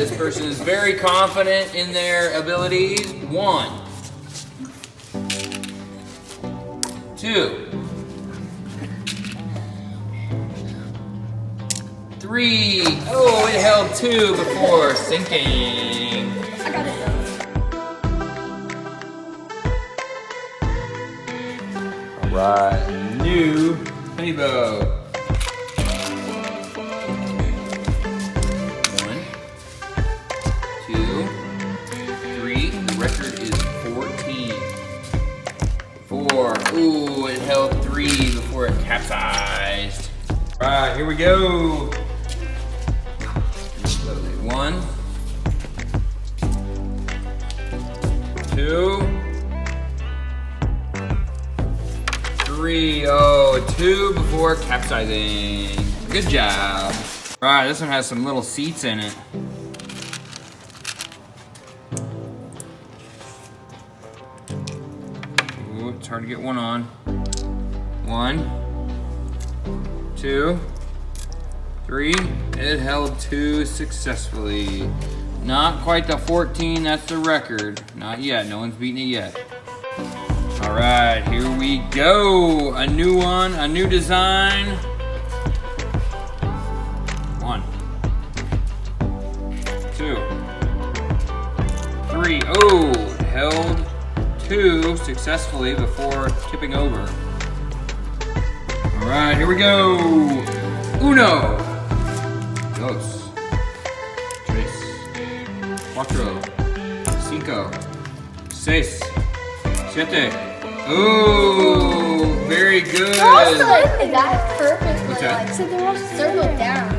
This person is very confident in their abilities. 1, 2, 3. Oh, it held 2 before sinking. I got it though. Alright, new honey bow. 1, 2, 3. The record is 14. 4. Ooh, it held 3 before it capsized. Alright, here we go. Slowly. 1, 2, 3. Oh, 2 before capsizing. Good job. Alright, this one has some little seats in it. Ooh, it's hard to get one on. 1, 2, 3. It held 2 successfully. Not quite the 14, that's the record. Not yet, no one's beaten it yet. All right, here we go. A new one, a new design. 1, 2, 3. Oh, it held 2 successfully before tipping over. All right, here we go. 1, 2, 3, 4, 5, 6, 7. Ooh, very good. Also, that's perfect. What's that? Like, so they're all circled down.